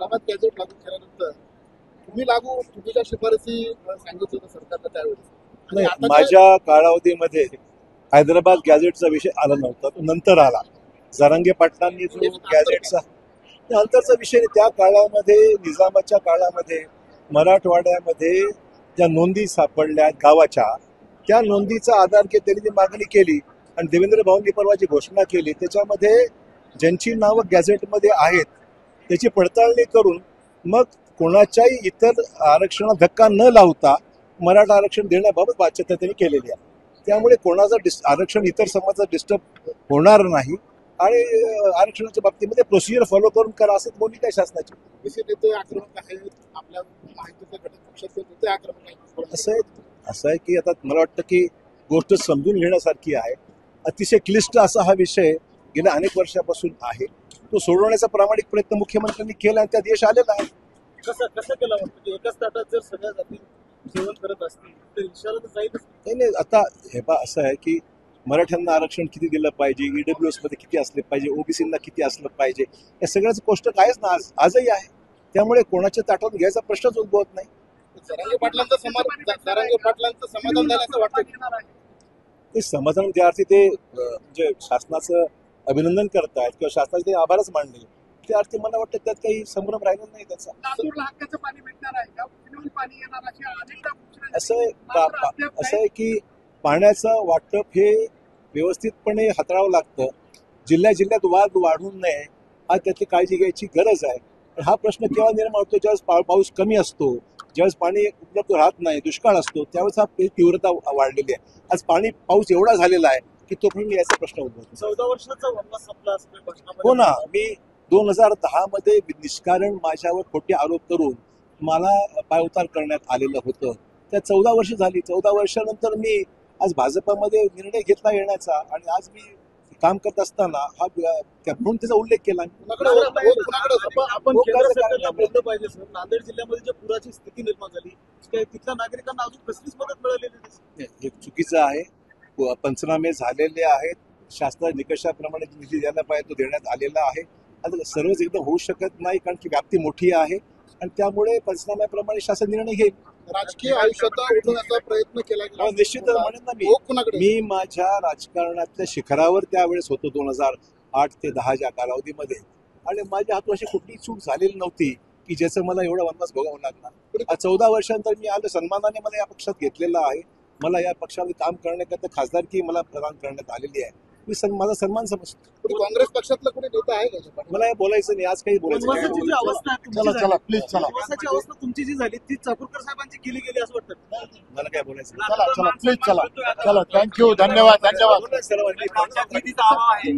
Hyderabad gadget लागू केल्यानंतर तुम्ही शिफारसी सांगितलं होतं सरकारला त्यावेळेस. नाही, माझ्या कालावधीमध्ये हैदराबाद गॅझेटचा विषय आला नव्हता, तो नंतर आला. जरांगे पाटलांनी जो गॅझेटचा नंतरचा विषय, त्या काळामध्ये निजामाच्या काळामध्ये मराठवाड्यामध्ये ज्या नोंदी सापडल्या गावाच्या, त्या नोंदीचा आधार घेत त्यांनी ती मागणी केली आणि देवेंद्र भाऊंनी परवा जी घोषणा केली त्याच्यामध्ये ज्यांची नावं गॅझेटमध्ये आहेत त्याची पडताळणी करून मग कोणाच्याही इतर आरक्षणाला धक्का न लावता मराठा आरक्षण देण्याबाबत बाध्यता त्यांनी केलेली आहे. त्यामुळे कोणाचं आरक्षण इतर समाजाचं डिस्टर्ब होणार नाही आणि आरक्षणाच्या बाबतीमध्ये प्रोसिजर फॉलो करून करा असं भूमिका आहे शासनाची. विशेष नेते आक्रमक आहेत, आपल्या माहितीच्या घटक पक्षाचे नेते आक्रमक आहेत. असं आहे की आता मला वाटतं की गोष्ट समजून घेण्यासारखी आहे. अतिशय क्लिष्ट असा हा विषय गेल्या अनेक वर्षापासून आहे. तो सोडवण्याचा प्रामाणिक प्रयत्न मुख्यमंत्र्यांनी केला आणि त्यात यश आलेला आहे. कसं केला वाटतं? एकाच ताटात जर सगळ्या जाती जेवण करत असतील तर विचारलं तर जाईल. नाही, आता हे असं आहे की मराठ्यांना आरक्षण किती दिलं पाहिजे, ईडब्ल्यूएस मध्ये किती असले पाहिजे, ओबीसींना किती असलं पाहिजे, या सगळ्याच गोष्ट आहेच ना, आजही आहे. त्यामुळे कोणाच्या ताटातून घ्यायचा प्रश्नच उद्भवत नाही. जरांगे पाटलांचं समाधान झालं असं वाटतं. ते समाधान विद्यार्थी ते म्हणजे शासनाचं अभिनंदन करतायत किंवा शासनाचे ते आभारच मानले, त्या अर्थी मला वाटतं त्यात काही संभ्रम राहिला नाही त्याचा. असं आहे की पाण्याचं वाटप हे व्यवस्थितपणे हाताळावं लागतं. जिल्ह्यात वाद वाढू नये हा त्याची काळजी घ्यायची गरज आहे. हा प्रश्न केव्हा निर्माण होतो? ज्यावेळेस पाऊस कमी असतो, ज्यावेळेस पाणी उपलब्ध राहत नाही, दुष्काळ असतो, त्यावेळेस हा तीव्रता वाढलेली आहे. आज पाऊस एवढा झालेला आहे की तो पण याचा प्रश्न उद्भवतो. 14 वर्षाचा वनवास संपला असं. हो ना, मी 2010 मध्ये निष्कारण माझ्यावर खोटे आरोप करून मला पायउतार करण्यात आलेलं होतं. त्या 14 वर्ष झाली. 14 वर्षानंतर मी आज भाजपामध्ये निर्णय घेतला येण्याचा आणि आज मी काम करत असताना हा म्हणून त्याचा उल्लेख केला. आपण केंद्र सरकारला बोललं पाहिजे सर. नांदेड जिल्ह्यामध्ये ज्या पुराची स्थिती निर्माण झाली तिथल्या नागरिकांना अजून कसलीच मदत मिळालेली नाही. हे चुकीचं आहे. पंचनामे झालेले आहेत, शासनाच्या निकषाप्रमाणे निधी द्यायला पाहिजे तो देण्यात आलेला आहे. आता सर्वच एकदम होऊ शकत नाही कारण की व्याप्ती मोठी आहे आणि त्यामुळे पंचनाम्याप्रमाणे शासन निर्णय घेईल. राजकीय आयुष्यात उठवण्याचा प्रयत्न केला गेला. निश्चित म्हणेन ना, मी माझ्या राजकारणातल्या शिखरावर त्यावेळेस होतो 2008 ते 10 कालावधीमध्ये आणि माझ्या हातून अशी कुठलीही चूक झालेली नव्हती की ज्याचं मला एवढा वनवास भोगावं लागणार. 14 वर्षांतर मी आलो, सन्मानाने मला या पक्षात घेतलेला आहे. मला या पक्षामध्ये काम करण्याकरता खासदारकी मला प्रदान करण्यात आलेली आहे. मी माझा सन्मान समजतो. काँग्रेस पक्षातला कोणी नेता आहे का? मला हे बोलायचं नाही, आज काही बोलायचं नाही. अवस्था तुमची जी झाली ती चाकूरकर साहेबांची केली गेली असं वाटतं. मला काय बोलायचं. चला प्लीज चला थँक्यू, धन्यवाद. सर्वांनी